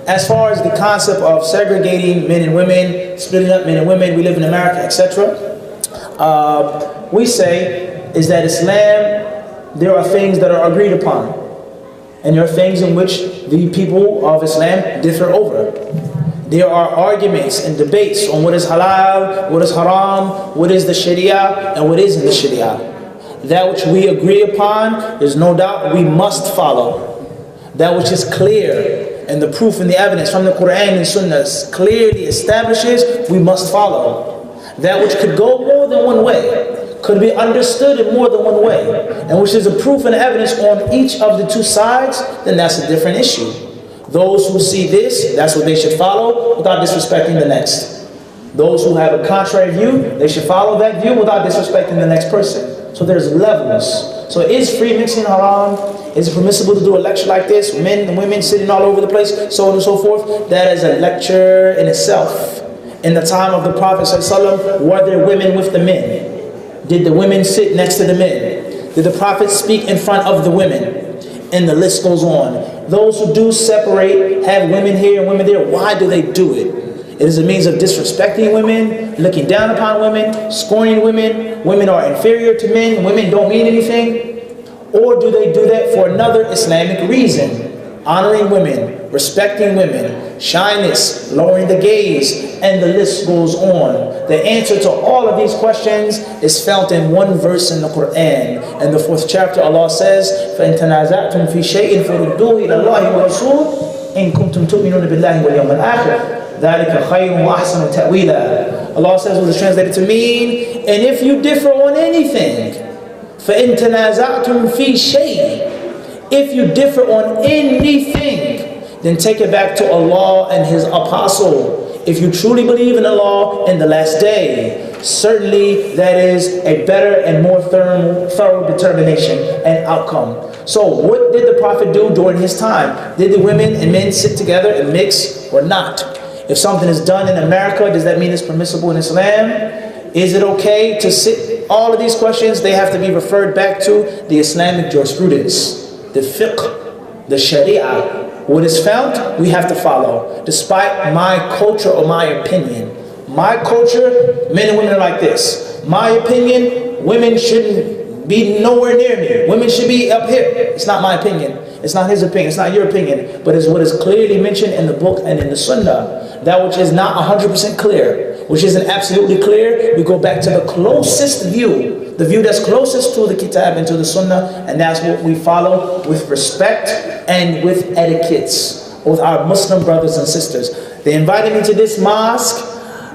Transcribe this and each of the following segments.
as far as the concept of segregating men and women, splitting up men and women, we live in America, etc., we say is that Islam, there are things that are agreed upon, and there are things in which the people of Islam differ over. There are arguments and debates on what is halal, what is haram, what is the Sharia, and what isn't the Sharia. That which we agree upon, there's no doubt we must follow. That which is clear, and the proof and the evidence from the Qur'an and Sunnah clearly establishes, we must follow. That which could go more than one way, could be understood in more than one way, and which is a proof and evidence on each of the two sides, then that's a different issue. Those who see this, that's what they should follow without disrespecting the next. Those who have a contrary view, they should follow that view without disrespecting the next person. So there's levels. So is free mixing haram? Is it permissible to do a lecture like this? Men and women sitting all over the place, so on and so forth. That is a lecture in itself. In the time of the Prophet ﷺ, were there women with the men? Did the women sit next to the men? Did the Prophet speak in front of the women? And the list goes on. Those who do separate, have women here and women there, why do they do it? It is a means of disrespecting women, looking down upon women, scorning women. Women are inferior to men. Women don't mean anything. Or do they do that for another Islamic reason? Honoring women, respecting women, shyness, lowering the gaze, and the list goes on. The answer to all of these questions is found in one verse in the Qur'an. In the 4th chapter, Allah says, فَإِن تَنَازَعْتُمْ فِي شَيْءٍ فَرُدُّوهُ إِلَى اللَّهِ وَرَسُولِهِ إِن كُنتُمْ تُؤْمِنُونَ بِاللَّهِ وَالْيَوْمِ الْآخِرِ ذَلِكَ خَيْرٌ وَأَحْسَنُ تَأْوِيلًا. Allah says what is translated to mean, and if you differ on anything, فَإِن تَنَازَعْتُمْ فِي شَيْءٍ, if you differ on anything, then take it back to Allah and His Apostle. If you truly believe in Allah in the last day, certainly that is a better and more thorough determination and outcome. So what did the Prophet do during his time? Did the women and men sit together and mix or not? If something is done in America, does that mean it's permissible in Islam? Is it okay to sit? All of these questions, they have to be referred back to the Islamic jurisprudence, the fiqh, the sharia. What is found, we have to follow, despite my culture or my opinion. My culture, men and women are like this. My opinion, women shouldn't be nowhere near me. Women should be up here. It's not my opinion. It's not his opinion. It's not your opinion. But it's what is clearly mentioned in the book and in the sunnah. That which is not 100% clear, which isn't absolutely clear, we go back to the closest view. The view that's closest to the kitab and to the sunnah, and that's what we follow with respect and with etiquettes with our Muslim brothers and sisters. They invited me to this mosque.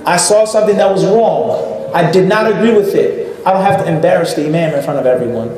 I saw something that was wrong. I did not agree with it. I don't have to embarrass the imam in front of everyone.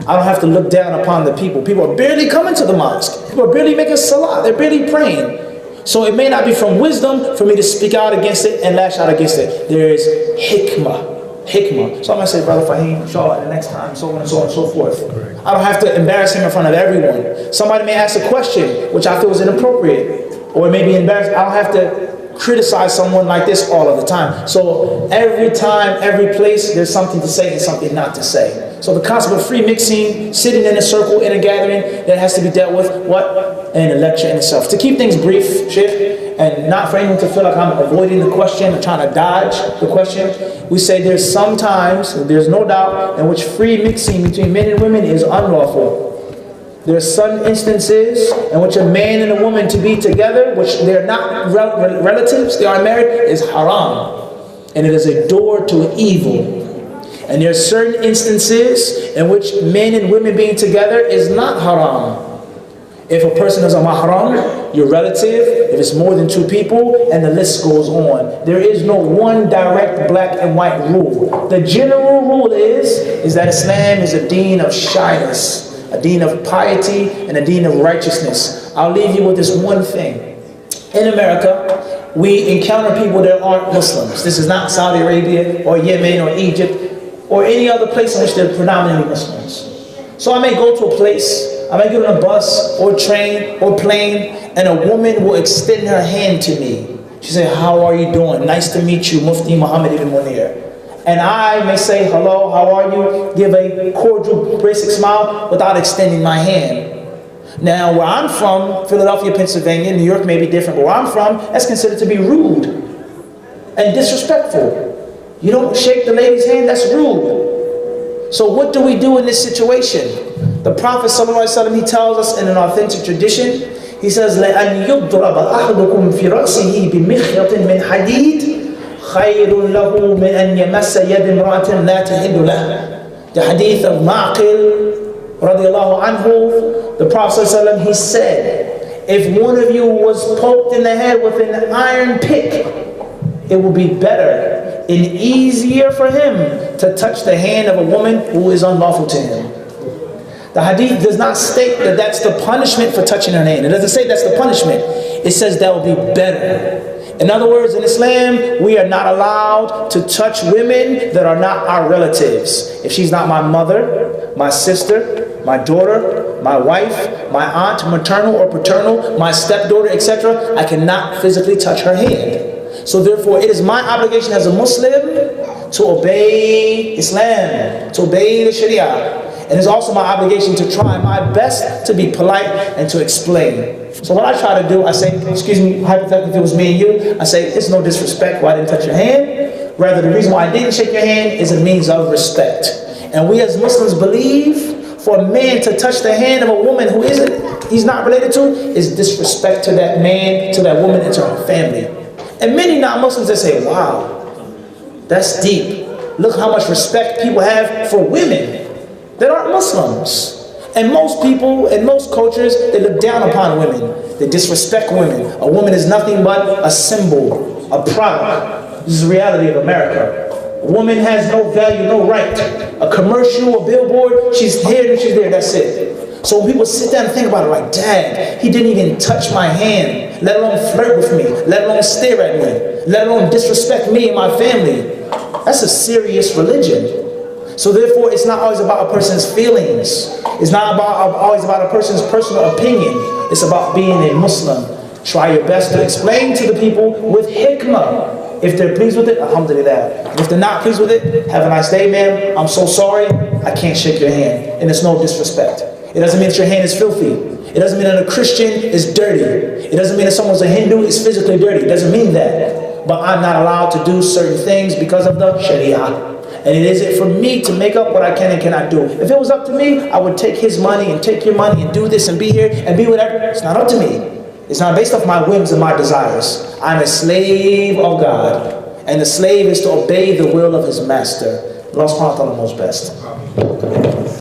I don't have to look down upon the people. People are barely coming to the mosque. People are barely making salah. They're barely praying. So it may not be from wisdom for me to speak out against it and lash out against it. There is hikmah. So I'm going to say, Brother Fahim, inshallah, the next time, so on and so on and so forth. I don't have to embarrass him in front of everyone. Somebody may ask a question which I feel is inappropriate, or it may be embarrassing. I don't have to criticize someone like this all of the time. So every time, every place, there's something to say and something not to say. So the concept of free mixing, sitting in a circle, in a gathering, that has to be dealt with, what? In a lecture in itself. To keep things brief, Sheikh, and not for anyone to feel like I'm avoiding the question or trying to dodge the question, we say there's sometimes, there's no doubt, in which free mixing between men and women is unlawful. There's some instances in which a man and a woman to be together, which they're not relatives, they are married, is haram. And it is a door to evil. And there are certain instances in which men and women being together is not haram. If a person is a mahram, your relative, if it's more than 2 people, and the list goes on. There is no one direct black and white rule. The general rule is that Islam is a deen of shyness, a deen of piety, and a deen of righteousness. I'll leave you with this one thing. In America, we encounter people that aren't Muslims. This is not Saudi Arabia or Yemen or Egypt or any other place in which they're predominantly Muslims. So I may go to a place, I may get on a bus or train or plane, and a woman will extend her hand to me. She say, "How are you doing? Nice to meet you, Mufti Muhammed Muneer." And I may say, "Hello, how are you?" Give a cordial, basic smile without extending my hand. Now, where I'm from, Philadelphia, Pennsylvania, New York may be different, but where I'm from, that's considered to be rude and disrespectful. You don't shake the lady's hand, that's rude. So what do we do in this situation? The Prophet ﷺ, he tells us in an authentic tradition, he says, لَأَنْ يُضْرَبَ أَحْدُكُمْ فِي رَأْسِهِ بِمِخْيَطٍ مِنْ حَدِيدٍ خَيْرٌ لَهُ مِنْ أَنْ يَمَسَّ يَدِ امْرَأَةٍ لَا تَحِلُّ لَهُ. The hadith of Ma'qil, radiallahu anhu, the Prophet ﷺ, he said, if one of you was poked in the head with an iron pick, it would be better and easier for him to touch the hand of a woman who is unlawful to him. The hadith does not state that that's the punishment for touching her hand. It doesn't say that's the punishment. It says that will be better. In other words, in Islam, we are not allowed to touch women that are not our relatives. If she's not my mother, my sister, my daughter, my wife, my aunt, maternal or paternal, my stepdaughter, etc., I cannot physically touch her hand. So therefore, it is my obligation as a Muslim to obey Islam, to obey the Sharia. And it's also my obligation to try my best to be polite and to explain. So what I try to do, I say, excuse me, hypothetically if it was me and you, I say, it's no disrespect why I didn't touch your hand. Rather, the reason why I didn't shake your hand is a means of respect. And we as Muslims believe for a man to touch the hand of a woman who he's not related to, is disrespect to that man, to that woman, and to her family. And many non-Muslims, they say, wow, that's deep. Look how much respect people have for women that aren't Muslims. And most people, in most cultures, they look down upon women. They disrespect women. A woman is nothing but a symbol, a product. This is the reality of America. A woman has no value, no right. A commercial, a billboard, she's here and she's there, that's it. So when people sit down and think about it, like, dang, he didn't even touch my hand, let alone flirt with me, let alone stare at me, let alone disrespect me and my family. That's a serious religion. So therefore, it's not always about a person's feelings. It's not always about a person's personal opinion. It's about being a Muslim. Try your best to explain to the people with hikmah. If they're pleased with it, alhamdulillah. If they're not pleased with it, have a nice day, ma'am. I'm so sorry, I can't shake your hand. And it's no disrespect. It doesn't mean that your hand is filthy. It doesn't mean that a Christian is dirty. It doesn't mean that someone's a Hindu is physically dirty. It doesn't mean that. But I'm not allowed to do certain things because of the Sharia. And it isn't for me to make up what I can and cannot do. If it was up to me, I would take his money and take your money and do this and be here and be whatever. It's not up to me. It's not based off my whims and my desires. I'm a slave of God. And the slave is to obey the will of his master. Allah subhanahu wa ta'ala knows best.